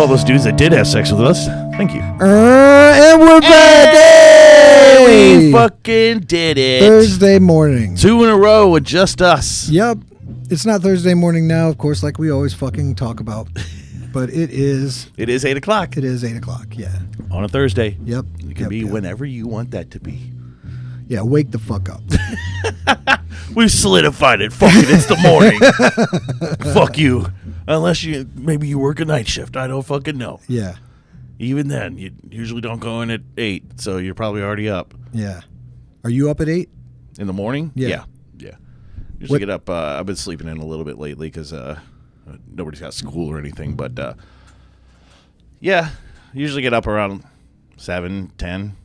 all those dudes that did have sex with us. Thank you. And we're back. Hey! Hey! We fucking did it. Thursday morning. 2 in a row with just us. Yep. It's not Thursday morning now, of course, like we always fucking talk about. But it is. It is 8 o'clock. It is 8 o'clock, yeah. On a Thursday. Yep. It can be whenever you want that to be. Yeah, wake the fuck up. We've solidified it. Fuck it. It's the morning. Fuck you. Unless maybe you work a night shift. I don't fucking know. Yeah. Even then, you usually don't go in at 8, so you're probably already up. Yeah. Are you up at 8? In the morning? Yeah. Yeah. Usually get up. I've been sleeping in a little bit lately because nobody's got school or anything. But, yeah, usually get up around 7, 10.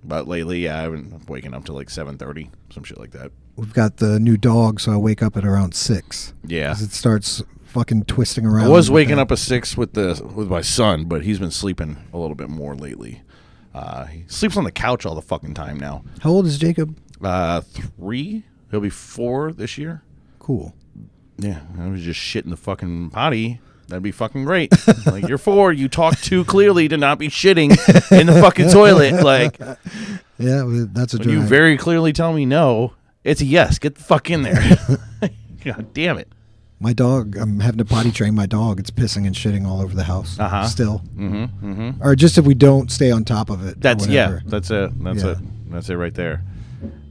But lately, yeah, I've been waking up to like 7:30, some shit like that. We've got the new dog, so I wake up at around 6. Yeah. 'Cause it starts fucking twisting around. I was waking up at 6 with my son, but he's been sleeping a little bit more lately. He sleeps on the couch all the fucking time now. How old is Jacob? 3. He'll be 4 this year. Cool. Yeah, I was just shitting the fucking potty. That'd be fucking great. Like, you're 4. You talk too clearly to not be shitting in the fucking toilet. Like, yeah, that's a when you very clearly tell me no, it's a yes. Get the fuck in there. God damn it. My dog, I'm having to potty train my dog. It's pissing and shitting all over the house. Still. Or just if we don't stay on top of it. That's it. That's it. That's it right there.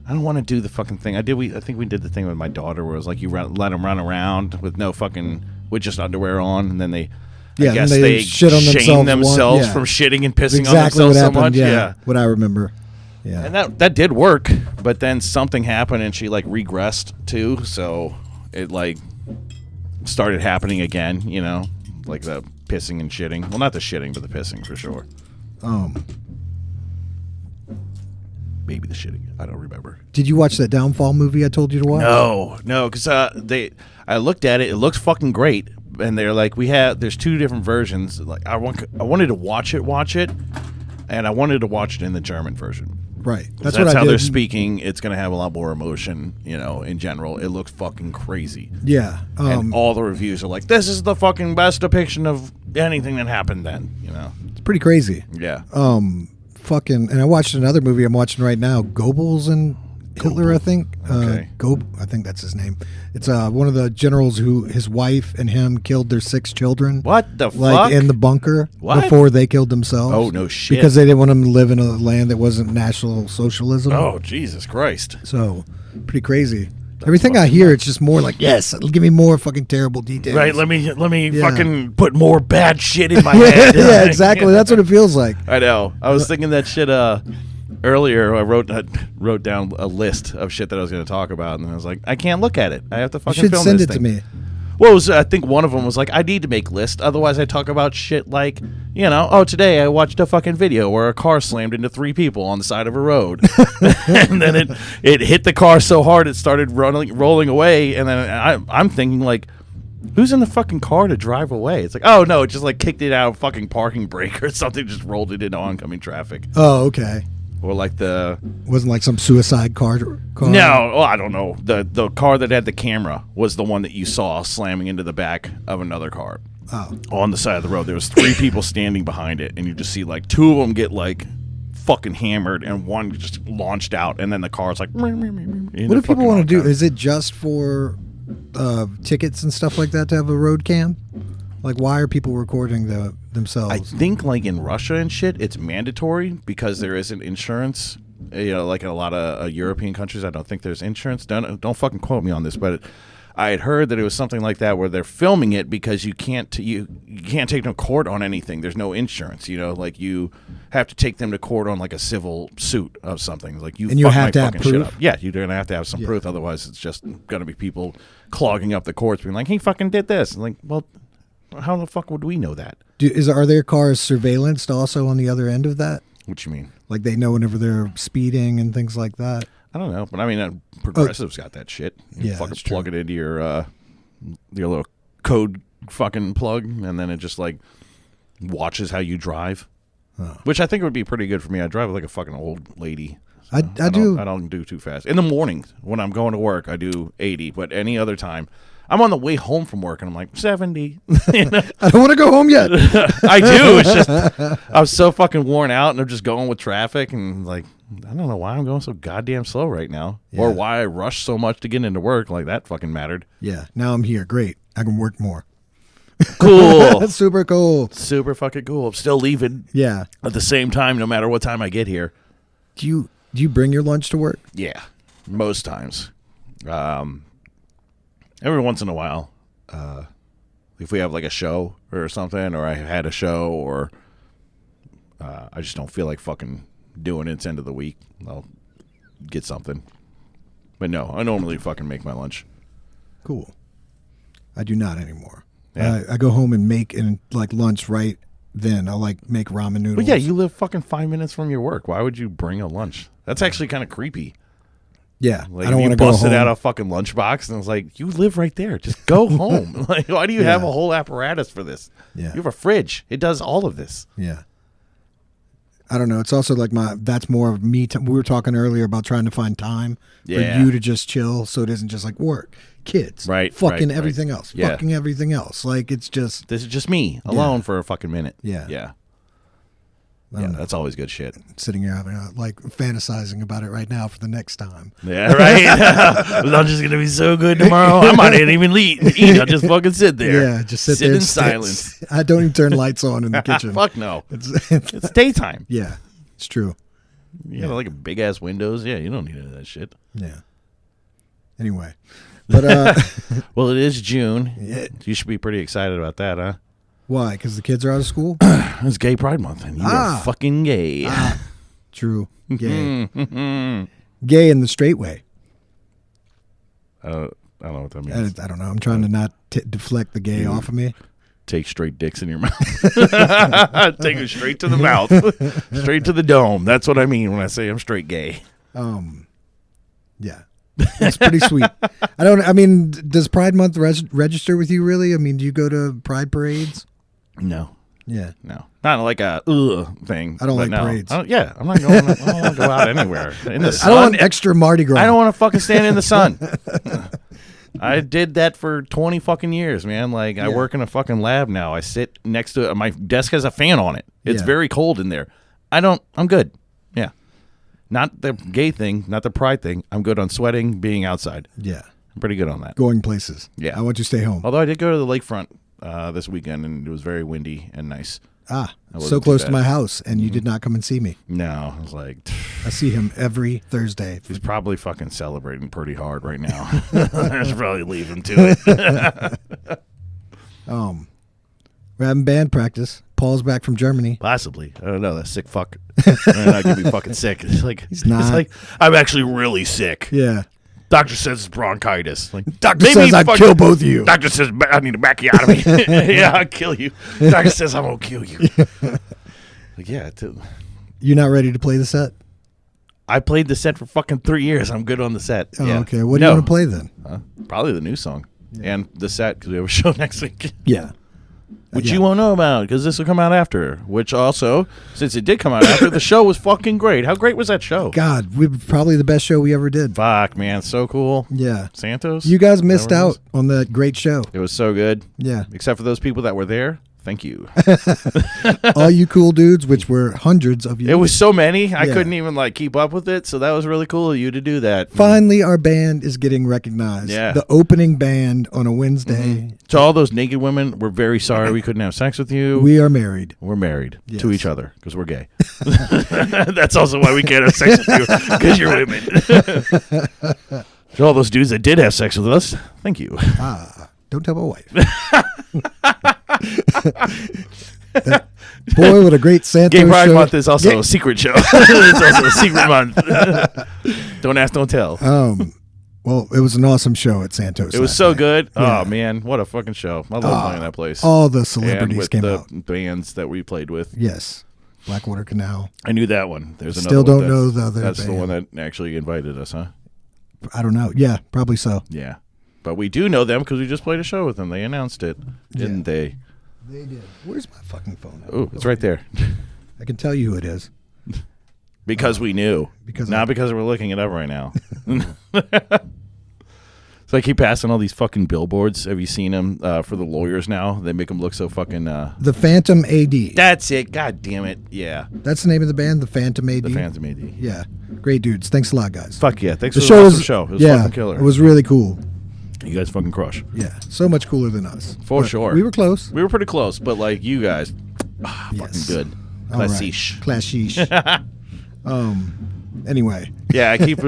I don't want to do the fucking thing. I think we did the thing with my daughter where it was like you let them run around with no fucking, with just underwear on, and then they, I guess they shit on shame themselves from shitting and pissing on themselves so much. Yeah, what I remember. Yeah, and that did work, but then something happened and she like regressed too, so it like started happening again. You know, like the pissing and shitting. Well, not the shitting, but the pissing for sure. Maybe the shitting. I don't remember. Did you watch that Downfall movie I told you to watch? No, because I looked at it. It looks fucking great, and they're like, there's 2 different versions. Like I wanted to watch it, and I wanted to watch it in the German version. Right. That's how they're speaking. It's gonna have a lot more emotion, you know. In general, it looks fucking crazy. Yeah. And all the reviews are like, "This is the fucking best depiction of anything that happened then." You know. It's pretty crazy. Yeah. And I watched another movie I'm watching right now, Goebbels and Hitler, I think. Okay. I think that's his name. It's one of the generals who his wife and him killed their 6 children. What the fuck? Like in the bunker before they killed themselves. Oh, no shit. Because they didn't want them to live in a land that wasn't National Socialism. Oh, Jesus Christ. So, pretty crazy. Everything I hear, it's just more like, yes, give me more fucking terrible details. Right, let me fucking put more bad shit in my head. Yeah, exactly. That's what it feels like. I know. I was thinking that shit earlier. I wrote down a list of shit that I was going to talk about, and I was like, I can't look at it. I have to fucking film this thing. You should send it to me. Well, I think one of them was like, I need to make lists, otherwise I talk about shit like, you know, today I watched a fucking video where a car slammed into 3 people on the side of a road. And then it hit the car so hard it started rolling away, and then I'm thinking, like, who's in the fucking car to drive away? It's like, oh, no, it just, like, kicked it out of fucking parking brake or something, just rolled it into oncoming traffic. Oh, okay. Or like wasn't like some suicide car. No, I don't know. The car that had the camera was the one that you saw slamming into the back of another car. Oh. On the side of the road. There was 3 people standing behind it, and you just see like 2 of them get like fucking hammered, and one just launched out, and then the car's like. What do people want to do? Is it just for tickets and stuff like that to have a road cam? Like, why are people recording themselves? I think, like, in Russia and shit, it's mandatory because there isn't insurance. You know, like in a lot of European countries, I don't think there's insurance. Don't fucking quote me on this, but I had heard that it was something like that where they're filming it because you can't take them to court on anything. There's no insurance. You know, like you have to take them to court on like a civil suit of something. Like you have to have proof. Shit up. Yeah, you're gonna have to have some proof. Otherwise, it's just gonna be people clogging up the courts, being like, "He fucking did this." And like, well. How the fuck would we know that? Are their cars surveillanced also on the other end of that? What you mean? Like they know whenever they're speeding and things like that? I don't know, but I mean, Progressive's got that shit. You fucking plug it into your little code fucking plug, and then it just like watches how you drive, which I think would be pretty good for me. I drive like a fucking old lady, I do. I don't do too fast. In the mornings when I'm going to work, I do 80. But any other time, I'm on the way home from work and I'm like 70. You know? I don't want to go home yet. I do. It's just I'm so fucking worn out and I'm just going with traffic and like I don't know why I'm going so goddamn slow right now or why I rush so much to get into work. Like that fucking mattered. Yeah. Now I'm here. Great. I can work more. Cool. Super cool. Super fucking cool. I'm still leaving. Yeah. At the same time, no matter what time I get here. Do you bring your lunch to work? Yeah, most times. Every once in a while, if we have like a show or something, or I had a show, or I just don't feel like fucking doing it. It's end of the week. I'll get something. But no, I normally fucking make my lunch. Cool. I do not anymore. Yeah. I go home and make like lunch right then. I'll like make ramen noodles. But yeah, you live fucking 5 minutes from your work. Why would you bring a lunch? That's actually kind of creepy. Yeah, like I don't want you to go busted home. out a fucking lunchbox and it's like, you live right there. Just go home. Like, why do you have a whole apparatus for this? Yeah, you have a fridge. It does all of this. Yeah. I don't know. It's also like that's more of me. We were talking earlier about trying to find time for you to just chill, so it isn't just like work, kids, fucking everything else, fucking everything else. Like it's just this is just me alone for a fucking minute. Yeah. That's always good shit. Sitting here like fantasizing about it right now for the next time. Yeah, right. Lunch is gonna be so good tomorrow. I might not even eat. I'll just fucking sit there. Yeah, just sit there in silence. I don't even turn lights on in the kitchen. Fuck no. It's daytime. Yeah, it's true. You know, like big ass windows. Yeah, you don't need any of that shit. Yeah. Anyway, but well, it is June. Yeah. You should be pretty excited about that, huh? Why? Because the kids are out of school? It's Gay Pride Month, and you are fucking gay. True. Gay. Gay in the straight way. I don't know what that means. I don't know. I'm trying to not deflect the gay off of me. Take straight dicks in your mouth. Take them straight to the mouth. Straight to the dome. That's what I mean when I say I'm straight gay. Yeah. It's pretty sweet. Does Pride Month register with you really? I mean, do you go to pride parades? No. Yeah. No. Not like a thing. I don't like parades. I'm not going. I don't want to go out anywhere in the sun. I don't want extra Mardi Gras. I don't want to fucking stand in the sun. I did that for 20 fucking years, man. Like I work in a fucking lab now. I sit next to my desk has a fan on it. It's very cold in there. I'm good. Yeah. Not the gay thing, not the pride thing. I'm good on sweating, being outside. Yeah. I'm pretty good on that. Going places. Yeah. I want you to stay home. Although I did go to the lakefront this weekend, and it was very windy and nice. So close to my house, and you did not come and see me. No. I was like... I see him every Thursday. He's probably fucking celebrating pretty hard right now. I should probably leave him to it. We're having band practice. Paul's back from Germany. Possibly. I don't know. That sick fuck. I could be fucking sick. It's like, he's not. It's like, I'm actually really sick. Yeah. Doctor says it's bronchitis. Like, Doctor says I'd kill both of you. Doctor says I need to back you out of me. Yeah, I'll kill you. Doctor says I won't kill you. Like, yeah. You're not ready to play the set? I played the set for fucking 3 years. I'm good on the set. Oh, okay. What do you want to play then? Probably the new song and the set because we have a show next week. Yeah. Which you won't know about because this will come out after. Which also, since it did come out after, the show was fucking great. How great was that show? God, probably the best show we ever did. Fuck, man. So cool. Yeah. Santos? You guys missed out on that great show. It was so good. Yeah. Except for those people that were there. Thank you. All you cool dudes, which were hundreds of you. It was so many. I couldn't even keep up with it. So that was really cool of you to do that. Finally, our band is getting recognized. Yeah. The opening band on a Wednesday. Mm-hmm. To all those naked women, we're very sorry we couldn't have sex with you. We are married. We're married to each other because we're gay. That's also why we can't have sex with you because you're women. To all those dudes that did have sex with us, thank you. Don't tell my wife. Boy, what a great Santos Gay Pride show. Month is also a secret show. It's also a secret month. Don't ask, don't tell. Well, it was an awesome show at Santos. It was so good. Yeah. Oh, man. What a fucking show. I love playing that place. All the celebrities came out. And with the bands that we played with. Yes. Blackwater Canal. I knew that one. There's another Still one don't know the other That's band. the one that actually invited us, huh? I don't know. Yeah, probably so. Yeah. But we do know them because we just played a show with them. They announced it, didn't they? They did. Where's my fucking phone? Oh, it's right there. I can tell you who it is. Because we knew. Not because we're looking it up right now. So I keep passing all these fucking billboards. Have you seen them for the lawyers now? They make them look so fucking... The Phantom AD. That's it. God damn it. Yeah. That's the name of the band, The Phantom AD? The Phantom AD. Yeah. Great dudes. Thanks a lot, guys. Fuck yeah. Thanks for the awesome show. It was fucking killer. It was really cool. You guys fucking crush. Yeah. So much cooler than us. For sure. We were close. We were pretty close, but like you guys, fucking good. Classiche. Classiche. Anyway. Yeah, I keep.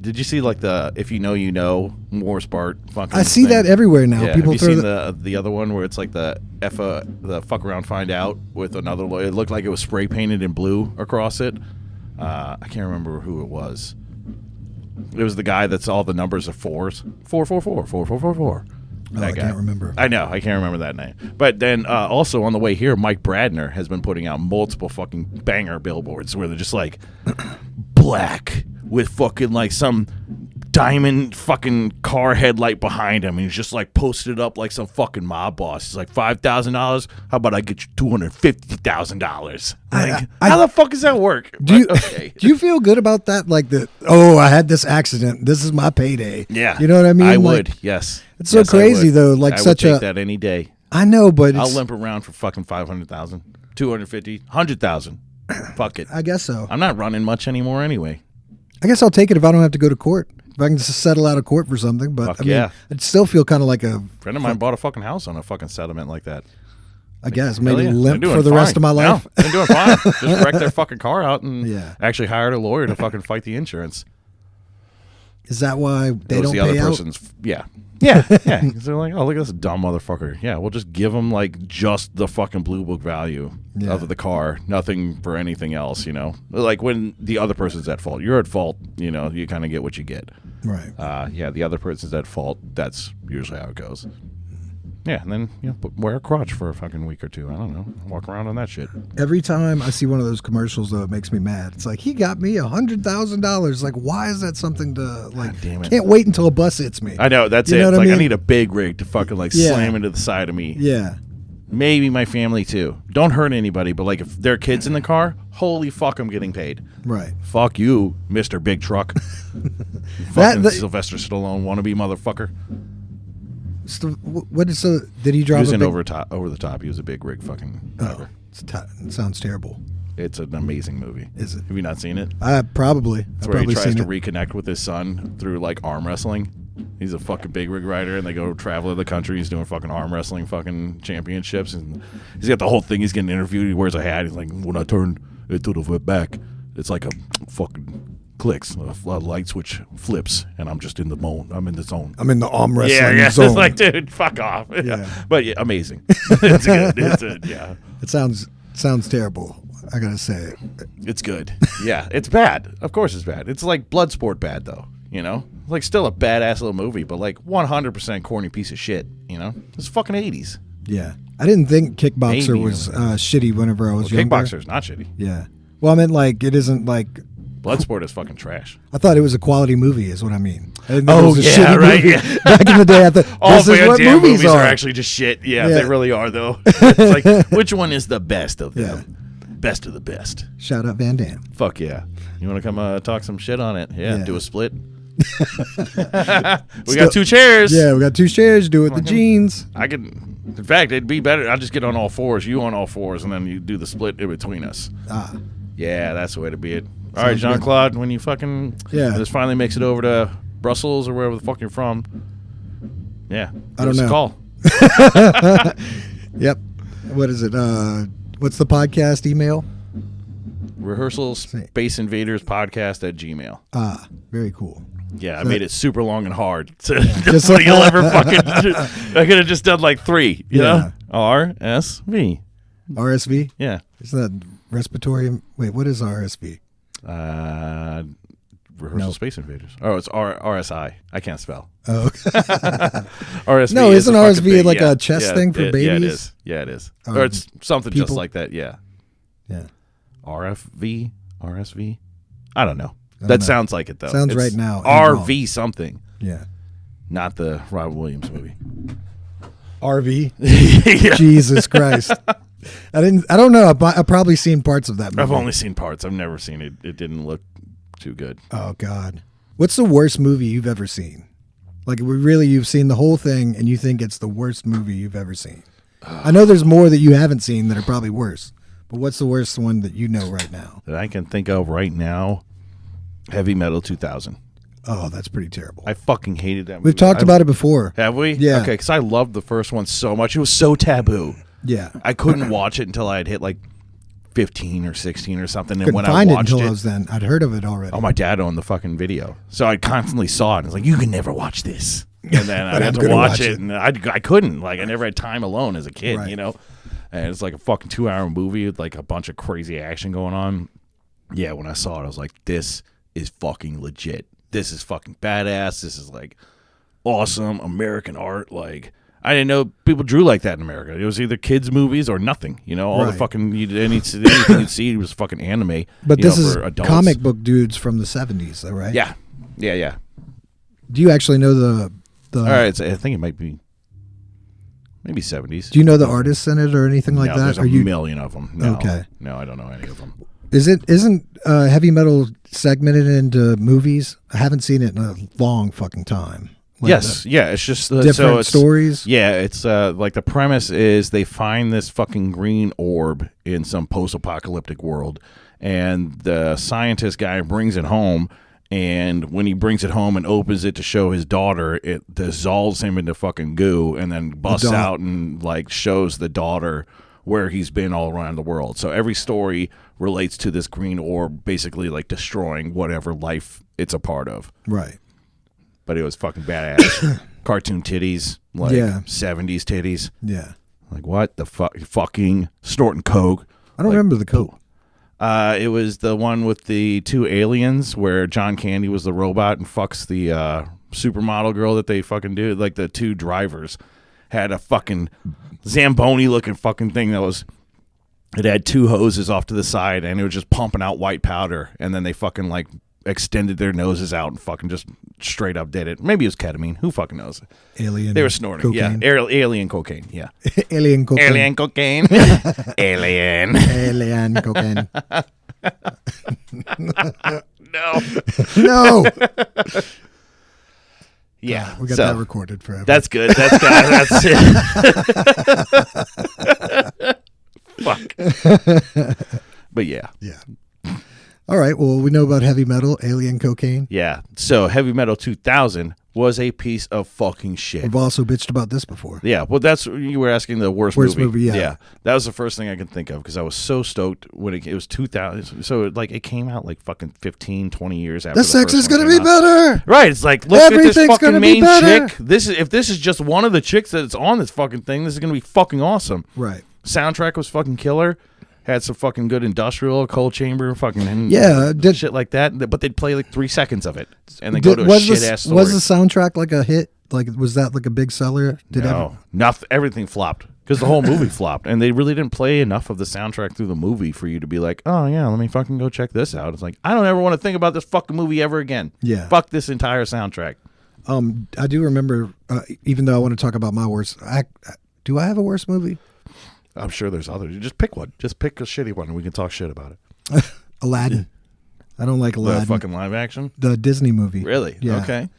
Did you see like the "If You Know You Know" Morse Bart fucking? I see thing? that everywhere now. Yeah. People have you seen the other one where it's like the fuck around find out with another lawyer? It looked like it was spray painted in blue across it. I can't remember who it was. It was the guy that's all the numbers of fours. 444 4444. I can't remember. I know, I can't remember that name. But then also on the way here, Mike Bradner has been putting out multiple fucking banger billboards where they're just like black with fucking like some diamond fucking car headlight behind him, and he's just like posted up like some fucking mob boss. He's like, $5,000. How about I get you $250,000? Like, how the fuck does that work? Do you feel good about that? Like I had this accident. This is my payday. Yeah, you know what I mean. I would. Yes, it's so crazy though. Like I would take that any day. I know, but I'll limp around for fucking 500,000, 250, 100,000. Fuck it. I guess so. I'm not running much anymore anyway. I guess I'll take it if I don't have to go to court. If I can just settle out of court for something. But I mean, I'd still feel kind of like a friend of mine bought a fucking house on a fucking settlement like that. I guess maybe limp for the rest of my life. No, they're doing fine. Just wrecked their fucking car out and actually hired a lawyer to fucking fight the insurance. Is that why they don't pay out? Yeah. Because they're like, oh, look at this dumb motherfucker. Yeah, we'll just give them like just the fucking blue book value of the car, nothing for anything else. You know, like when the other person's at fault, you're at fault. You know, you kind of get what you get. Right. The other person's at fault. That's usually how it goes. Yeah, and then wear a crotch for a fucking week or two. I don't know. Walk around on that shit. Every time I see one of those commercials, though, it makes me mad. It's like, he got me $100,000. Like, why is that something to like? God damn it. Can't wait until a bus hits me. I know that's it. It's like I need a big rig to fucking like slam into the side of me. Yeah. Maybe my family too. Don't hurt anybody, but like if there are kids in the car, holy fuck, I'm getting paid. Right. Fuck you, Mr. Big Truck. Fucking Sylvester Stallone wannabe motherfucker. Did he drive? He was over the top. He was a big rig fucking driver. It sounds terrible. It's an amazing movie. Is it? Have you not seen it? Probably. It's where he tries to reconnect with his son through like arm wrestling. He's a fucking big rig rider, and they go travel the country. He's doing fucking arm wrestling fucking championships, and he's got the whole thing. He's getting interviewed. He wears a hat. He's like, when I turn it to the back, it's like a fucking clicks, a light switch flips, and I'm just in the zone. I'm in the zone. I'm in the arm wrestling zone. It's like, dude, fuck off. Yeah. But amazing. It's good. It sounds terrible. I gotta say, it's good. Yeah, it's bad. Of course, it's bad. It's like Bloodsport bad though. You know, like still a badass little movie, but like 100% corny piece of shit. You know, it's fucking 80s. Yeah, I didn't think Kickboxer was shitty whenever I was younger. Kickboxer's not shitty. Yeah. Well, I meant like it isn't like. Bloodsport is fucking trash. I thought it was a quality movie, is what I mean. Right. Yeah. Back in the day, I thought all Van Damme movies are actually just shit. Yeah, they really are, though. It's like, which one is the best of them? Yeah. Best of the best. Shout out Van Damme. Fuck yeah. You want to come talk some shit on it? Yeah. Do a split. We got 2 chairs. Yeah, we got 2 chairs. Do it with the jeans. In fact, it'd be better. I'll just get on all fours, you on all fours, and then you do the split in between us. Yeah, that's the way to be it. All right, Jean-Claude, when you fucking this finally makes it over to Brussels or wherever the fuck you're from, I don't know. Call. Yep. What is it? What's the podcast email? RehearsalSpaceInvadersPodcast@gmail. Very cool. Yeah, I made it super long and hard. Just so you'll ever fucking. I could have just done like 3. You know, RSV. RSV. Yeah. Isn't that respiratory? Wait, what is RSV? Space Invaders. Oh, it's RSI. I can't spell. Oh, RSV. No, isn't RSV like a chest thing for babies? Yeah, it is. Yeah, it is. Or it's something just like that. Yeah. Yeah. RSV. I don't know. That sounds like it though. Sounds right now. RV something. Yeah. Not the Robin Williams movie. RV. Jesus Christ. I don't know. I've probably seen parts of that movie. I've only seen parts. I've never seen it. It didn't look too good. Oh God. What's the worst movie you've ever seen? Like, really, you've seen the whole thing and you think it's the worst movie you've ever seen. I know there's more that you haven't seen that are probably worse, but what's the worst one that you know right now? That I can think of right now, Heavy Metal 2000. Oh, that's pretty terrible. I fucking hated that movie. We've talked about it before. Have we? Yeah. Okay, because I loved the first one so much. It was so taboo. Yeah. I couldn't watch it until I had hit like 15 or 16 or something. And when I watched it, I'd heard of it already. Oh, my dad owned the fucking video, so I constantly saw it. And it's like, you can never watch this, and then I had to watch it, and I couldn't. Like, I never had time alone as a kid, right. you know. And it's like a fucking 2-hour movie with like a bunch of crazy action going on. Yeah, when I saw it, I was like, this is fucking legit. This is fucking badass. This is like awesome American art. Like, I didn't know people drew like that in America. It was either kids' movies or nothing. You know, all the fucking anything you'd see was fucking anime. But this is comic book dudes from the 70s, though, right? Yeah, yeah. Do you actually know the? All right, I think it might be maybe 70s. Do you know the artists in it or anything like that? There's a million of them. No, okay. No, I don't know any of them. Isn't Heavy Metal segmented into movies? I haven't seen it in a long fucking time. Like yes, yeah, it's just different stories. Yeah, it's like the premise is they find this fucking green orb in some post-apocalyptic world, and the scientist guy brings it home, and when he brings it home and opens it to show his daughter, it dissolves him into fucking goo, and then busts out and like shows the daughter where he's been all around the world. So every story relates to this green orb basically like destroying whatever life it's a part of. Right. But it was fucking badass. Cartoon titties, like 70s titties. Yeah. Like, what the fuck? Fucking snorting coke. I don't remember the coke. It was the one with the 2 aliens where John Candy was the robot and fucks the supermodel girl that they fucking do. Like, the 2 drivers had a fucking Zamboni-looking fucking thing that was... It had 2 hoses off to the side, and it was just pumping out white powder, and then they fucking, like... extended their noses out and fucking just straight up did it. Maybe it was ketamine. Who fucking knows? Alien. They were snorting. Cocaine. Yeah. Alien cocaine. Yeah. Alien cocaine. Alien cocaine. Alien. Alien cocaine. No. No. Yeah. We got that recorded forever. That's good. That's it. Fuck. But yeah. Yeah. All right. Well, we know about Heavy Metal, Alien Cocaine. Yeah. So Heavy Metal 2000 was a piece of fucking shit. We've also bitched about this before. Yeah. Well, that's you were asking the worst movie. Yeah. That was the first thing I could think of because I was so stoked when it was 2000. So it came out like fucking 15, 20 years after the sex is going to be out. Better. Right. It's like, look at this fucking main chick. If this is just one of the chicks that's on this fucking thing, this is going to be fucking awesome. Right. Soundtrack was fucking killer. Had some fucking good industrial, cold chamber, fucking shit like that. But they'd play like 3 seconds of it, and then go to a shit ass story. Was the soundtrack like a hit? Like, was that like a big seller? Nothing. Everything flopped because the whole movie flopped, and they really didn't play enough of the soundtrack through the movie for you to be like, oh yeah, let me fucking go check this out. It's like I don't ever want to think about this fucking movie ever again. Yeah, fuck this entire soundtrack. I do remember, even though I want to talk about my worst. Do I have a worst movie? I'm sure there's others. You just pick one. Just pick a shitty one, and we can talk shit about it. Aladdin. I don't like Aladdin. The fucking live action? The Disney movie. Really? Yeah. Okay. I'm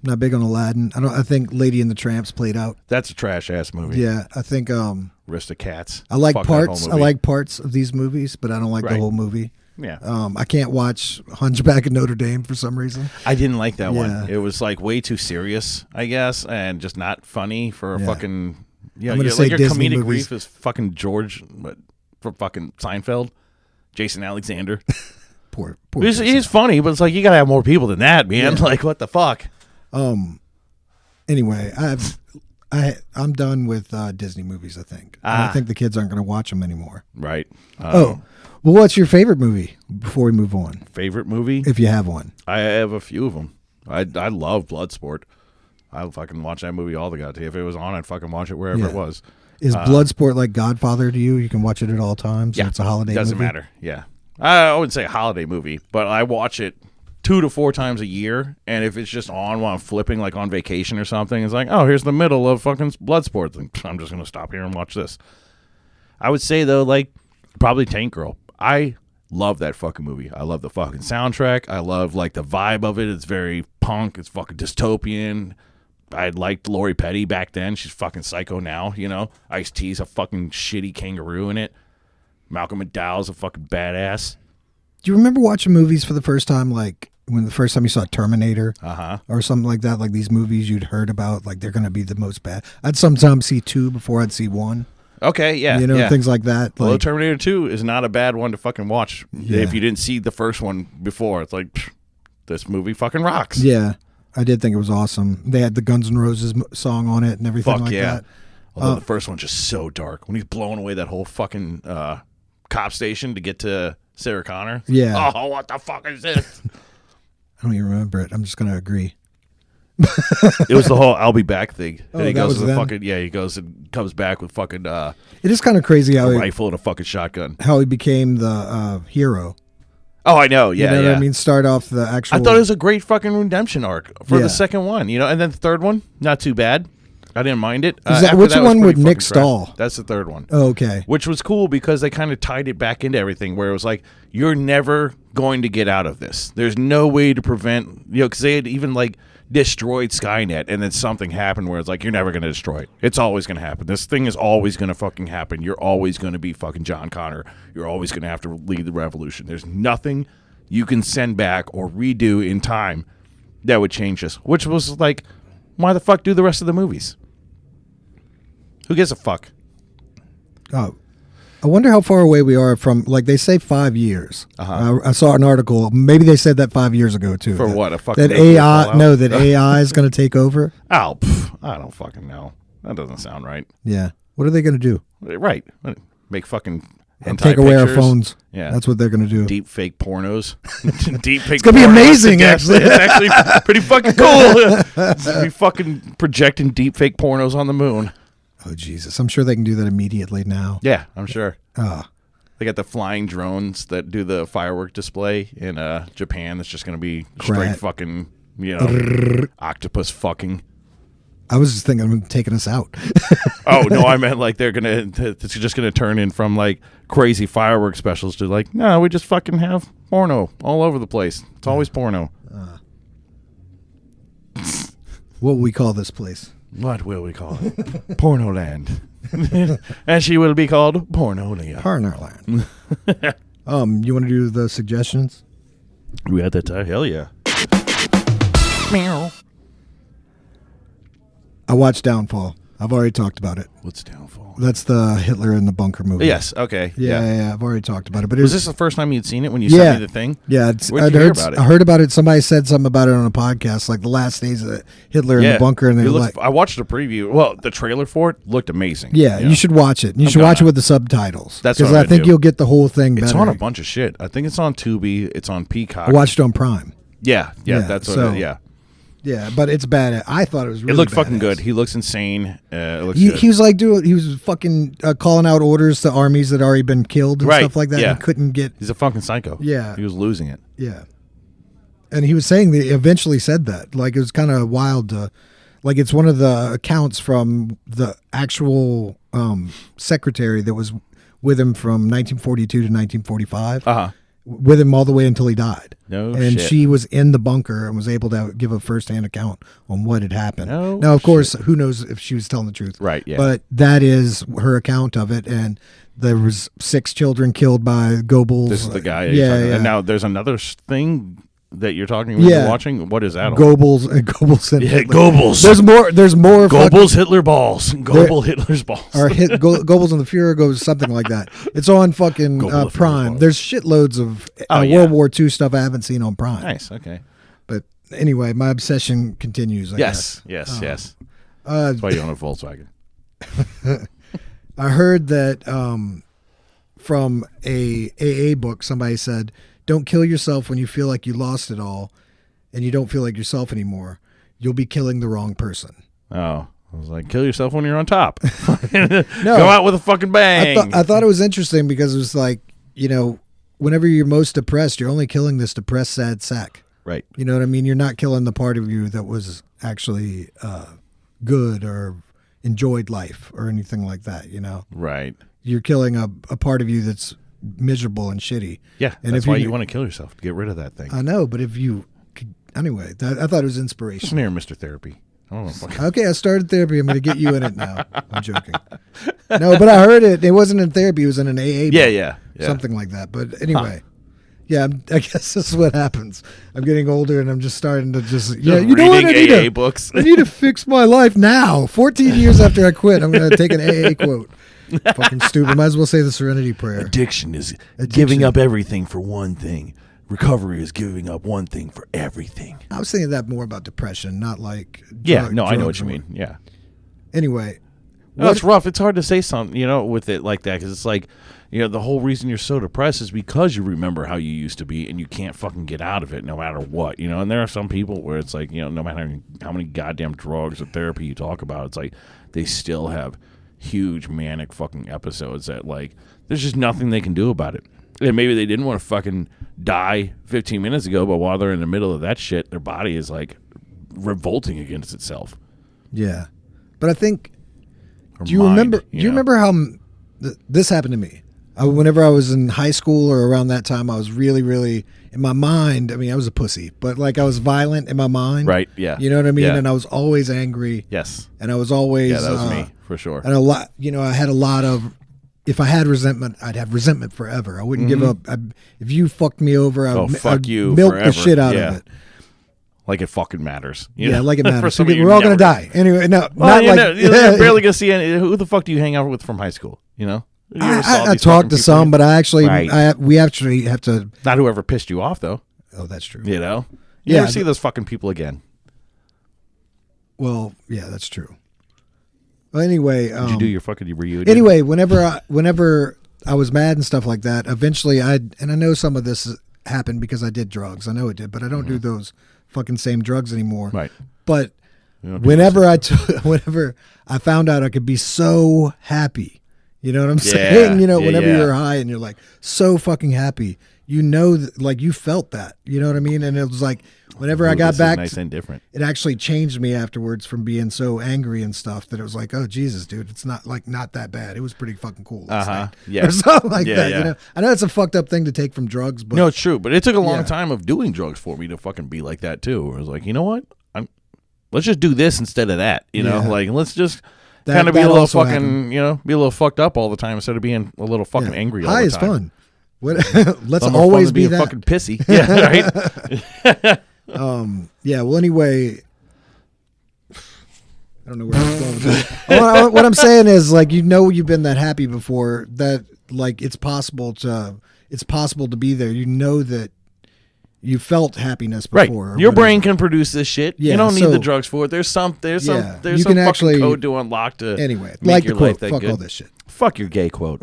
not big on Aladdin. I think Lady and the Tramp's played out. That's a trash ass movie. Yeah, I think. Aristocats. I like parts. I like parts of these movies, but I don't like the whole movie. Yeah. I can't watch Hunchback of Notre Dame for some reason. I didn't like that one. It was like way too serious, I guess, and just not funny for a fucking. Yeah, I'm say your Disney comedic movies. relief is fucking George from fucking Seinfeld, Jason Alexander. poor he's funny, but it's like you gotta have more people than that, man. Yeah. Like what the fuck? Anyway, I'm done with Disney movies. I think. I think the kids aren't going to watch them anymore. Right. Well, what's your favorite movie? Before we move on, favorite movie? If you have one, I have a few of them. I love Bloodsport. I'll fucking watch that movie all the goddamn. If it was on, I'd fucking watch it wherever it was. Is Bloodsport like Godfather to you? You can watch it at all times. Yeah, it's a holiday. Doesn't movie? matter. Yeah, I wouldn't say a holiday movie, but I watch it 2 to 4 times a year. And if it's just on while I'm flipping, like on vacation or something, it's like, oh, here's the middle of fucking Bloodsport. I'm just gonna stop here and watch this. I would say though, like probably Tank Girl. I love that fucking movie. I love the fucking soundtrack. I love like the vibe of it. It's very punk. It's fucking dystopian. I liked Lori Petty back then. She's fucking psycho now, you know. Ice-T's a fucking shitty kangaroo in it. Malcolm McDowell's a fucking badass. Do you remember watching movies for the first time, like when the first time you saw Terminator or something like that? Like these movies you'd heard about, like they're going to be the most bad. I'd sometimes see 2 before I'd see 1. Okay, yeah. You know, things like that. Well, Terminator 2 is not a bad one to fucking watch. Yeah. If you didn't see the first one before, it's like, this movie fucking rocks. Yeah, I did think it was awesome. They had the Guns N' Roses song on it and everything like that. Although the first one's just so dark. When he's blowing away that whole fucking cop station to get to Sarah Connor. Yeah. Oh, what the fuck is this? I don't even remember it. I'm just going to agree. It was the whole "I'll be back" thing. And he goes to the them? fucking he goes and comes back with fucking it is kind of crazy how a rifle and a fucking shotgun. How he became the hero. Oh, I know. Yeah, you know what I mean? Start off the actual. I thought it was a great fucking redemption arc for the second one. You know, and then the third one, not too bad. I didn't mind it. Which one with Nick Stahl? That's the third one. Oh, okay. Which was cool because they kind of tied it back into everything where it was like, you're never going to get out of this. There's no way to prevent, you know, because they had even like destroyed Skynet and then something happened where it's like, you're never going to destroy it. It's always going to happen. This thing is always going to fucking happen. You're always going to be fucking John Connor. You're always going to have to lead the revolution. There's nothing you can send back or redo in time that would change this. Which was like, why the fuck do the rest of the movies? Who gives a fuck? Oh, I wonder how far away we are from, like they say 5 years. I saw an article. Maybe they said that 5 years ago too. For what? A fucking that AI? No, that AI is going to take over. Oh, I don't fucking know. That doesn't sound right. Yeah. What are they going to do? Right. Make fucking take away our phones. Yeah, that's what they're going to do. Deep fake pornos. Deep fake. It's going to be amazing. Actually, it's actually pretty fucking cool. It's going to be fucking projecting deep fake pornos on the moon. Oh, Jesus. I'm sure they can do that immediately now. Yeah, I'm sure. They got the flying drones that do the firework display in Japan. That's just going to be straight fucking, you know, octopus fucking. I was just thinking of taking us out. Oh, no, I meant like it's just going to turn in from like crazy firework specials to like, no, we just fucking have porno all over the place. It's always porno. What will we call this place? What will we call it? Pornoland. And she will be called Pornolia. Pornoland. You want to do the suggestions? We had that time. Hell yeah. Meow. I watched Downfall. I've already talked about it. What's Downfall? That's the Hitler in the bunker movie. Yes. Okay. Yeah. I've already talked about it. But was this the first time you'd seen it when you sent me the thing? Yeah. Where'd you hear about it? I heard about it. Somebody said something about it on a podcast, like the last days of Hitler in the bunker. And I watched the preview. Well, the trailer for it looked amazing. Yeah, you should watch it. You should watch it with the subtitles. That's what I think you'll get the whole thing better. It's on a bunch of shit. I think it's on Tubi. It's on Peacock. I watched it on Prime. Yeah. That's what Yeah, but it's bad. I thought it was really It looked badass. fucking good. He looks insane. He was like he was fucking calling out orders to armies that had already been killed and stuff like that. Yeah. And couldn't get. He's a fucking psycho. Yeah. He was losing it. Yeah. And he was saying they eventually said that. Like, it was kind of wild to, like, it's one of the accounts from the actual secretary that was with him from 1942 to 1945. With him all the way until he died. And she was in the bunker and was able to give a first-hand account on what had happened. Now, of course, who knows if she was telling the truth. Right, yeah. But that is her account of it, and there was 6 children killed by Goebbels. This is the guy. Yeah. And now there's another thing that you're talking about. You're watching. What is that? Goebbels and Hitler. Goebbels. There's more. Goebbels, Hitler balls. Hitler's balls. Or Goebbels and the Fuhrer goes something like that. It's on fucking Prime. There's shitloads of World War II stuff I haven't seen on Prime. Nice. Okay. But anyway, my obsession continues. I guess. Yes. That's why you own a Volkswagen. I heard that from a AA book, somebody said, don't kill yourself when you feel like you lost it all and you don't feel like yourself anymore. You'll be killing the wrong person. Oh, I was like, kill yourself when you're on top. No. Go out with a fucking bang. I thought it was interesting because it was like, you know, whenever you're most depressed, you're only killing this depressed, sad sack. Right. You know what I mean? You're not killing the part of you that was actually good or enjoyed life or anything like that, you know? Right. you're killing a part of you that's miserable and shitty. Yeah, and that's why you want to kill yourself, to get rid of that thing. I know, but if you could, anyway, I thought it was inspiration. Come here, Mr. Therapy. I don't know. Okay, I started therapy. I'm going to get you in it now. I'm joking. No, but I heard it. It wasn't in therapy. It was in an AA book. Yeah. Something like that. But anyway, yeah, I guess this is what happens. I'm getting older, and I'm just starting to you know what? AA books. I need to fix my life now. 14 years after I quit, I'm going to take an AA quote. Fucking stupid. Might as well say the Serenity Prayer. Addiction is giving up everything for one thing. Recovery is giving up one thing for everything. I was thinking that more about depression, not like I know what you mean. Yeah. Anyway, it's rough. It's hard to say something, with it like that, because it's like, the whole reason you're so depressed is because you remember how you used to be and you can't fucking get out of it no matter what, And there are some people where it's like, no matter how many goddamn drugs or therapy you talk about, it's like they still have huge manic fucking episodes that, like, there's just nothing they can do about it. And maybe they didn't want to fucking die 15 minutes ago, but while they're in the middle of that shit, their body is like revolting against itself. Yeah. But I think, do you remember how this happened to me? Whenever I was in high school or around that time, I was really, really, in my mind, I mean, I was a pussy, but like I was violent in my mind. Right, yeah. You know what I mean? Yeah. And I was always angry. Yes. And I was always... Yeah, that was me, for sure. And a lot, I had a lot of... If I had resentment, I'd have resentment forever. I wouldn't give up. If you fucked me over, I'd you milk forever. the shit out of it. Like it fucking matters. Like it matters. We're all going to die. Anyway, no. You're barely going to see any... Who the fuck do you hang out with from high school, I talked to some, but we actually have to... Not whoever pissed you off, though. Oh, that's true. You never see those fucking people again. Well, yeah, that's true. Well, anyway... Did you do your fucking reunion? Anyway, whenever I was mad and stuff like that, eventually and I know some of this happened because I did drugs. I know it did, but I don't do those fucking same drugs anymore. Right. But whenever I found out I could be so happy... You know what I'm saying? Whenever you're high and you're like so fucking happy, that, like you felt that. You know what I mean? And it was like whenever I got back, nice and different. It actually changed me afterwards from being so angry and stuff that it was like, oh Jesus, dude, it's not that bad. It was pretty fucking cool. Yeah, or something like that. Yeah. I know it's a fucked up thing to take from drugs, but no, it's true. But it took a long time of doing drugs for me to fucking be like that too. Where I was like, you know what? Let's just do this instead of that. Like let's just. Kind of be a little fucking, be a little fucked up all the time insteed of being a little fucking angry all the time. High is fun. Let's always be that. Fucking pissy. Yeah, right? Well, anyway, I don't know where I'm going with that. What I'm saying is, like, you've been that happy before that, like, it's possible to be there. That you felt happiness before. Right. Your brain can produce this shit. Yeah, you don't need the drugs for it. There's some fucking code to unlock to anyway, make like your the quote, life that fuck good. All this shit. Fuck your gay quote.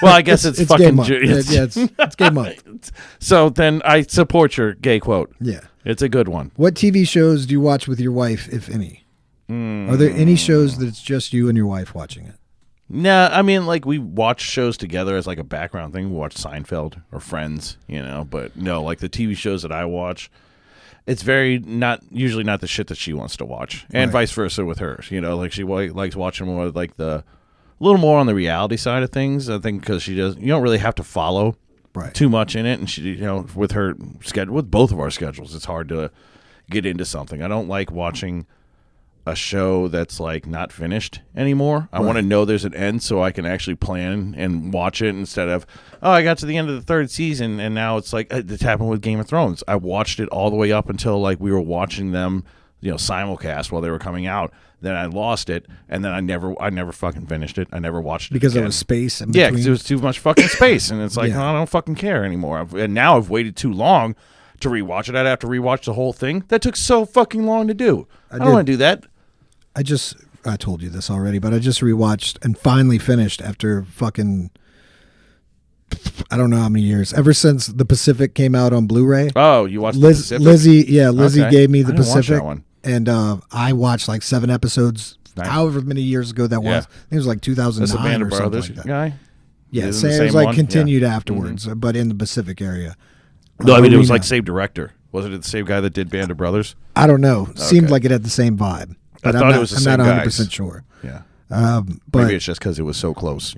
Well, I guess it's fucking... Gay month. It's gay month. So then I support your gay quote. Yeah. It's a good one. What TV shows do you watch with your wife, if any? Are there any shows that it's just you and your wife watching it? Nah, I mean, like, we watch shows together as, like, a background thing. We watch Seinfeld or Friends, but no, like, the TV shows that I watch, it's usually not the shit that she wants to watch, and vice versa with hers, like, she likes watching more, like, a little more on the reality side of things, I think, because you don't really have to follow too much in it, and she, with her schedule, with both of our schedules, it's hard to get into something. I don't like watching a show that's like not finished anymore. I want to know there's an end so I can actually plan and watch it instead of, I got to the end of the third season and now it's like, it's happened with Game of Thrones. I watched it all the way up until like we were watching them, simulcast while they were coming out. Then I lost it and then I never fucking finished it. I never watched it because again. There was space in between. Yeah, because there was too much fucking space and it's like, I don't fucking care anymore. And now I've waited too long to rewatch it. I'd have to rewatch the whole thing. That took so fucking long to do. I don't want to do that. I told you this already, but I just rewatched and finally finished after fucking, I don't know how many years. Ever since The Pacific came out on Blu-ray. Oh, you watched The Pacific? Lizzie gave me The Pacific. Watch that one. And I watched like 7 episodes, however many years ago that was. I think it was like 2009 That's a Band of or something Brothers like that. Guy? Yeah, it was like continued afterwards, but in the Pacific area. No, I mean, it was like same director. Wasn't it the same guy that did Band of Brothers? I don't know. Seemed like it had the same vibe. But I thought it was the same guy. I'm not 100% sure. Yeah. But maybe it's just because it was so close,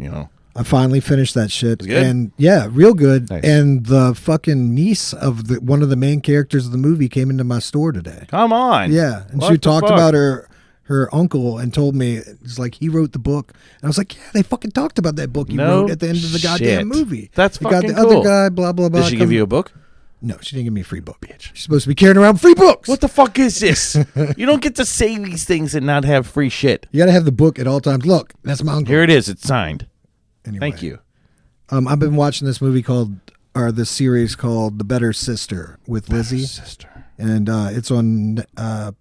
I finally finished that shit. Was it good? And yeah, real good. Nice. And the fucking niece of one of the main characters of the movie came into my store today. Come on. Yeah. And What she the talked fuck? about her uncle and told me, it's like, he wrote the book. And I was like, yeah, they fucking talked about that book you wrote at the end of the goddamn movie. That's you fucking got the cool. other guy, blah, blah, blah. Did she give you a book? No, she didn't give me a free book, bitch. She's supposed to be carrying around free books. What the fuck is this? You don't get to say these things and not have free shit. You got to have the book at all times. Look, that's my uncle. Here it is. It's signed. Anyway. Thank you. I've been watching this this series called The Better Sister with Lizzie. Sister. And it's on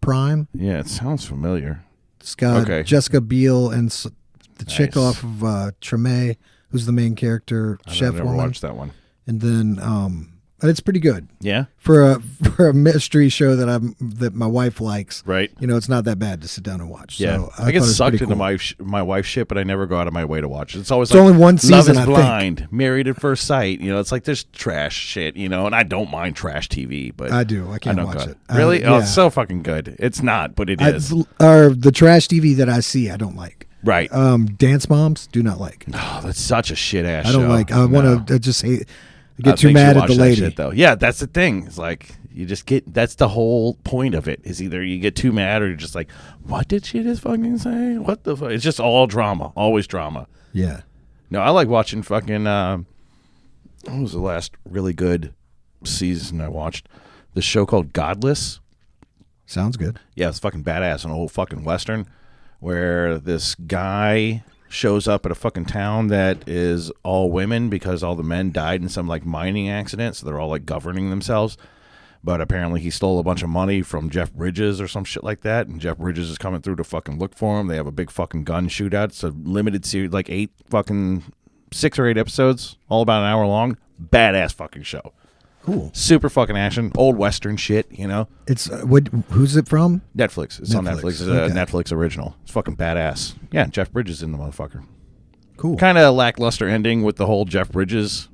Prime. Yeah, it sounds familiar. It's got Jessica Biel and the chick off of Treme, who's the main character, chef I've never woman. watched that one. And then it's pretty good. Yeah. For a mystery show that my wife likes. Right. It's not that bad to sit down and watch. Yeah. So I get sucked into cool. my wife's shit, but I never go out of my way to watch it. It's always it's only one season, Love is I Blind, think. Married at First Sight. It's like there's trash shit, and I don't mind trash TV, but I do. I can't watch it. Really? Yeah. Oh, it's so fucking good. It's not, but it is. Or the trash TV that I see, I don't like. Right. Dance Moms, do not like. Oh, that's such a shit ass show. I don't like. I want to just hate. I get too mad at the lady. Shit, though. Yeah, that's the thing. It's like you just get. That's the whole point of it. Is either you get too mad or you're just like, what did she just fucking say? What the fuck? It's just all drama. Always drama. Yeah. No, I like watching fucking. What was the last really good season I watched? The show called Godless. Sounds good. Yeah, it's fucking badass. An old fucking western where this guy shows up at a fucking town that is all women because all the men died in some like mining accident, so they're all like governing themselves. But apparently he stole a bunch of money from Jeff Bridges or some shit like that, and Jeff Bridges is coming through to fucking look for him. They have a big fucking gun shootout. It's a limited series, like 6 or 8 episodes, all about an hour long. Badass fucking show. Cool. Super fucking action. Old western shit, It's who's it from? Netflix. It's on Netflix. It's a Netflix original. It's fucking badass. Yeah, Jeff Bridges in the motherfucker. Cool. Kind of lackluster ending with the whole Jeff Bridges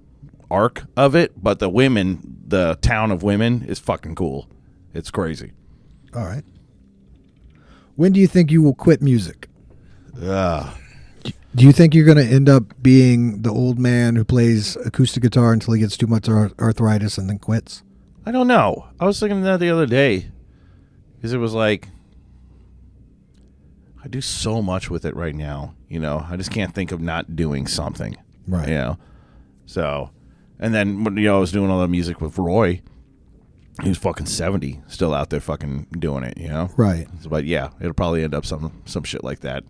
arc of it, but the town of women is fucking cool. It's crazy. All right. When do you think you will quit music? Do you think you're going to end up being the old man who plays acoustic guitar until he gets too much arthritis and then quits? I don't know. I was thinking that the other day because it was like I do so much with it right now. I just can't think of not doing something. Right. So, and then when I was doing all the music with Roy, he was fucking 70, still out there fucking doing it. Right. But yeah, it'll probably end up some shit like that.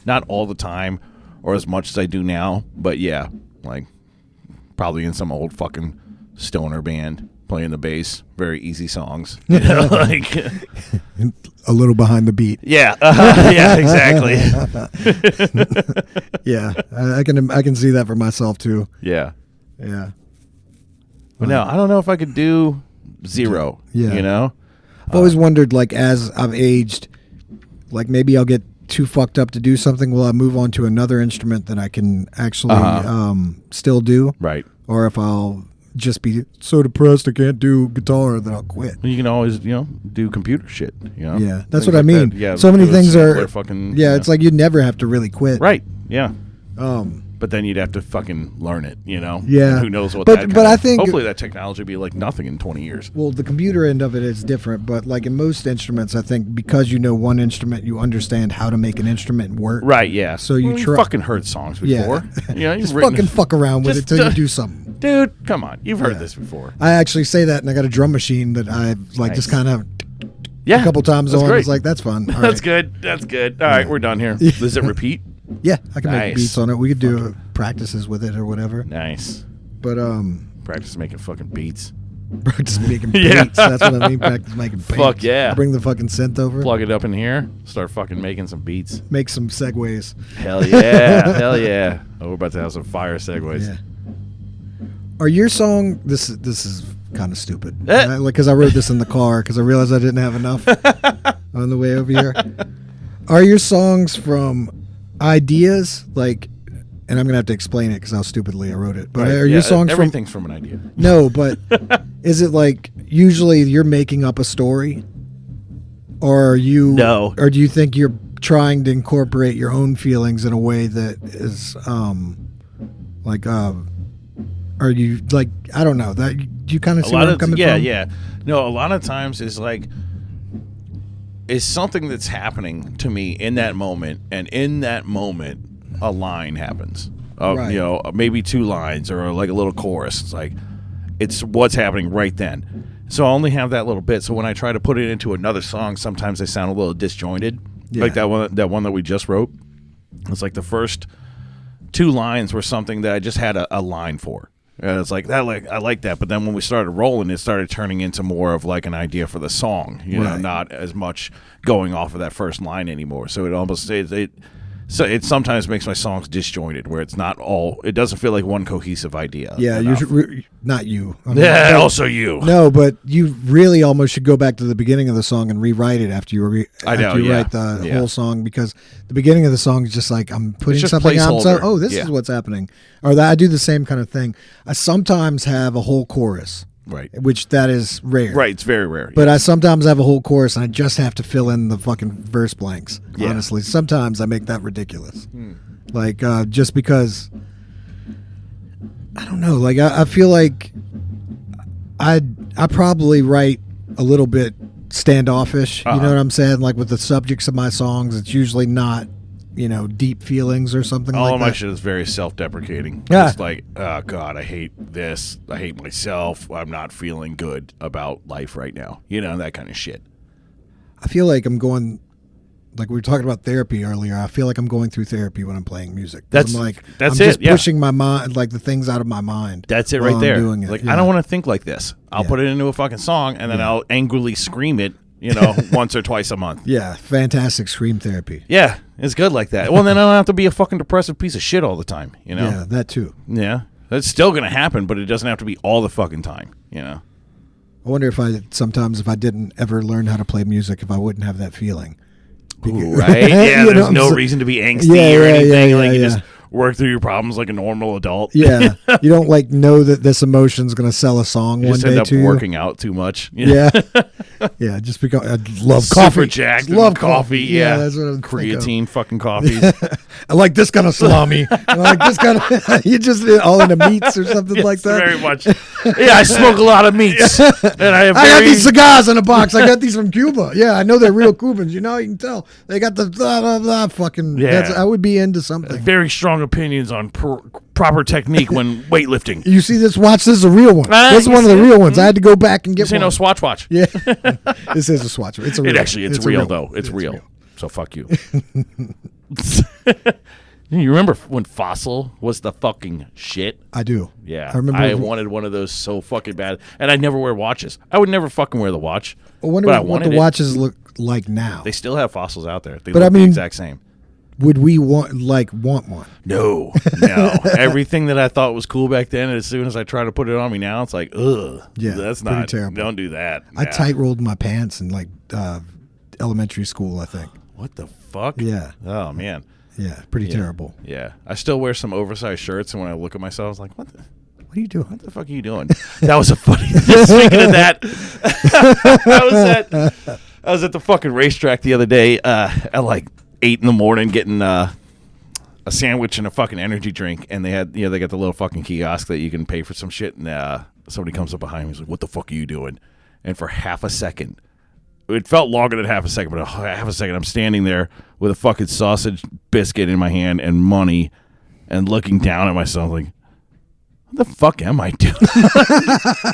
Not all the time or as much as I do now, but yeah, like probably in some old fucking stoner band playing the bass, very easy songs. Like a little behind the beat. Yeah, yeah, exactly. Yeah, I can see that for myself too. Yeah. But no, I don't know if I could do zero. Yeah. I've always wondered, like, as I've aged, like maybe I'll get too fucked up to do something. Will I move on to another instrument that I can actually still do? Right. Or if I'll just be so depressed I can't do guitar, then I'll quit. You can always, do computer shit. Yeah, that's things what I like mean. that. Yeah, so many things are fucking. It's like you'd never have to really quit. Right. Yeah. But then you'd have to fucking learn it, Yeah. And who knows what but I think hopefully that technology will be like nothing in 20 years. Well, the computer end of it is different, but like in most instruments, I think because you know one instrument, you understand how to make an instrument work. Right, yeah. So you fucking heard songs before. Yeah. Just fucking fuck around with it till you do something. Dude, come on. You've heard this before. I actually say that, and I got a drum machine that I like just kind of a couple times on. Great. It's like, that's fun. All That's right. good. That's good. All right, we're done here. Does it repeat? Yeah, I can make beats on it. We could do practices with it or whatever. Nice. But practice making fucking beats. Practice making beats. That's what I mean. Practice making beats. Fuck yeah. I'll bring the fucking synth over. Plug it up in here. Start fucking making some beats. Make some segues. Hell yeah. Hell yeah. Oh, we're about to have some fire segues. Yeah. Are your song? This is kind of stupid. Because I wrote this in the car because I realized I didn't have enough on the way over here. Are your songs from ideas like? And I'm gonna have to explain it because how stupidly I wrote it. But are your songs everything's from an idea? No, but is it like usually you're making up a story, or are you? No. Or do you think you're trying to incorporate your own feelings in a way that is Like, are you like, I don't know, that you kind of see where I'm coming from? Yeah. No, a lot of times is like, is something that's happening to me in that moment, and in that moment, a line happens. Right. You know, maybe 2 lines or like a little chorus. It's like, it's what's happening right then. So I only have that little bit. So when I try to put it into another song, sometimes they sound a little disjointed. Yeah. Like that one that we just wrote. It's like the first 2 lines were something that I just had a line for. It's like that. Like I like that, but then when we started rolling, it started turning into more of like an idea for the song. You know, not as much going off of that first line anymore. So it almost So it sometimes makes my songs disjointed, where it's not all. It doesn't feel like one cohesive idea. Yeah, not you. I mean, also you. No, but you really almost should go back to the beginning of the song and rewrite it after you write the whole song, because the beginning of the song is just like, I'm putting something out. So, this is what's happening, or that I do the same kind of thing. I sometimes have a whole chorus. Right. Which that is rare. Right, it's very rare. But I sometimes have a whole chorus and I just have to fill in the fucking verse blanks, honestly. Sometimes I make that ridiculous. Like, just because, I don't know, like, I feel like I probably write a little bit standoffish, you know what I'm saying? Like, with the subjects of my songs, it's usually not, deep feelings or something like that. All of my shit is very self-deprecating. Yeah. It's like, oh, God, I hate this. I hate myself. I'm not feeling good about life right now. That kind of shit. I feel like I'm going, like we were talking about therapy earlier, I feel like I'm going through therapy when I'm playing music. I'm just pushing my mind, like the things out of my mind. That's it right there. Doing it. Like, I don't want to think like this. I'll put it into a fucking song, and then I'll angrily scream it, once or twice a month. Yeah, fantastic scream therapy. Yeah, it's good like that. Well, then I don't have to be a fucking depressive piece of shit all the time, Yeah, that too. Yeah, that's still going to happen, but it doesn't have to be all the fucking time, I wonder if I didn't ever learn how to play music, if I wouldn't have that feeling. Ooh, right? Yeah, there's no reason to be angsty or anything. You just work through your problems like a normal adult. Yeah. You don't know that this emotion's going to sell a song one day to you. Just end up working out too much. Yeah. Yeah, just because I love coffee. Super jacked. Love coffee. Yeah, that's what I'm creatine fucking coffee. I like this kind of salami. I like this kind of, you just all into meats or something like that. Very much. Yeah, I smoke a lot of meats. And I got these cigars in a box. I got these from Cuba. Yeah, I know they're real Cubans. You can tell. They got the blah, blah, blah fucking, I would be into something. Very strong opinions on proper technique when weightlifting. You see this watch? This is a real one. This is one of the real ones. I had to go back and get one. No Swatch watch. Yeah. This is a Swatch. It's a real. It's real though. It's real. So fuck you. You remember when Fossil was the fucking shit? I do. Yeah. I wanted one of those so fucking bad. And I never wear watches. I would never fucking wear the watch. I wonder what the watches look like now. They still have Fossils out there. They look the exact same. Would we want one? No. Everything that I thought was cool back then, and as soon as I try to put it on me now, it's like, ugh. Yeah, that's not terrible. Don't do that. I tight rolled my pants in elementary school, I think. What the fuck? Yeah. Oh man. Yeah, pretty terrible. Yeah, I still wear some oversized shirts, and when I look at myself, I was like, what are you doing? What the fuck are you doing? That was a funny. Speaking of that, I was at the fucking racetrack the other day at like 8 a.m. getting a sandwich and a fucking energy drink, and they had they got the little fucking kiosk that you can pay for some shit, and somebody comes up behind me and is like, what the fuck are you doing? And for half a second, it felt longer than half a second, but half a second, I'm standing there with a fucking sausage biscuit in my hand and money, and looking down at myself like, what the fuck am I doing?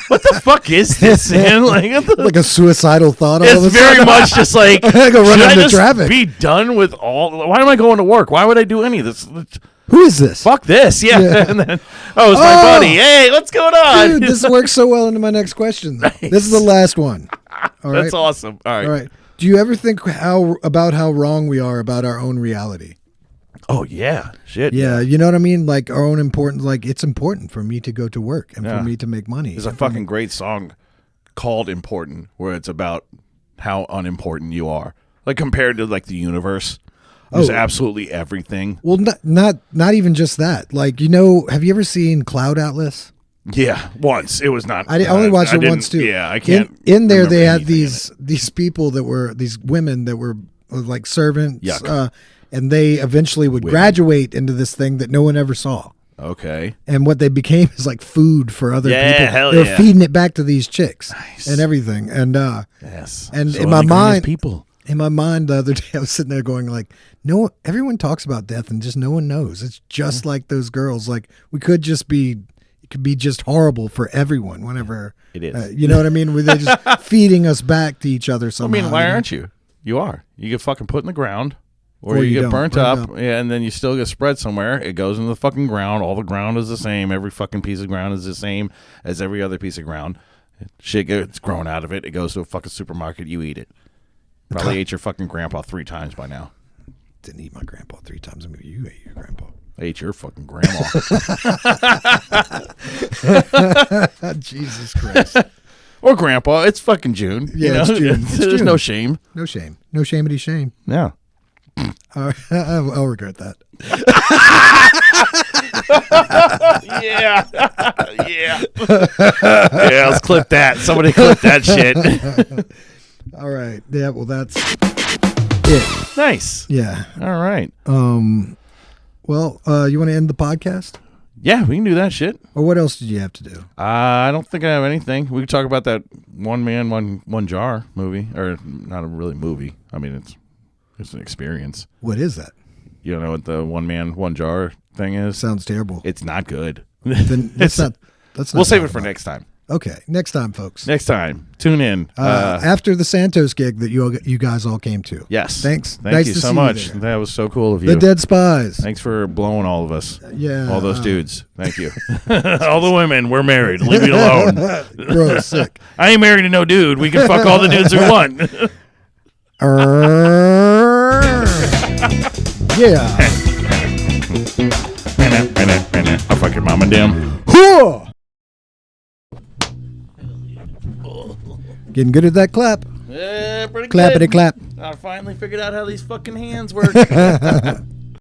What the fuck is this, man? Like a suicidal thought. It's very much just like, go run into traffic. Be done with all. Why am I going to work? Why would I do any of this? Who is this? Fuck this. Yeah. And then, it's my buddy. Hey, what's going on? Dude, this works so well into my next question. Nice. This is the last one. All right. That's awesome. All right. Do you ever think about how wrong we are about our own reality? Oh, yeah. Shit. Yeah, you know what I mean? Like, our own importance. Like, it's important for me to go to work and for me to make money. There's a fucking great song called Important, where it's about how unimportant you are. Like, compared to, like, the universe. There's absolutely everything. Well, not even just that. Like, have you ever seen Cloud Atlas? Yeah, once. It was not. I only watched it once, too. Yeah, I can't. In there, they had these people that were, these women that were, like, servants. Yuck. And they eventually would graduate into this thing that no one ever saw. Okay. And what they became is like food for other people. Hell They're feeding it back to these chicks and everything. And yes. And so in my mind, people. In my mind, the other day, I was sitting there going like, no, everyone talks about death and just no one knows. It's just like those girls. Like we could just be. It could be just horrible for everyone whenever it is. You know what I mean? Where they're just feeding us back to each other somehow. I mean, why aren't you? You are. You get fucking put in the ground, or you get burnt up, and then you still get spread somewhere. It goes in the fucking ground. All the ground is the same. Every fucking piece of ground is the same as every other piece of ground. Shit gets grown out of it. It goes to a fucking supermarket. You eat it. Probably ate your fucking grandpa 3 times by now. Didn't eat my grandpa 3 times. I mean, you ate your grandpa. I ate your fucking grandma. Jesus Christ. Or grandpa. It's fucking June. Yeah, it's June. There's no shame. No shame. No shameity shame. Yeah. I'll regret that. Yeah. Yeah, let's clip that. Somebody clip that shit. All right. Yeah, well, that's it. Nice. Yeah. All right. Well, you want to end the podcast? Yeah, we can do that shit. Or what else did you have to do? I don't think I have anything. We could talk about that One Man, One Jar movie. Or not a really movie. I mean, it's an experience. What is that? You don't know what the One Man, One Jar thing is? Sounds terrible. It's not good. Then let's not we'll save it for next time. Okay, next time, folks. Next time. Tune in. After the Santos gig that you guys all came to. Yes. Thanks. Thank you so much. That was so cool of you. The Dead Spies. Thanks for blowing all of us. Yeah. All those dudes. Thank you. All the women, we're married. Leave me alone. Gross, sick. I ain't married to no dude. We can fuck all the dudes we want. Yeah. I'll fuck your mama damn. Getting good at that clap. Yeah, pretty Clappity good. clap. I finally figured out how these fucking hands work.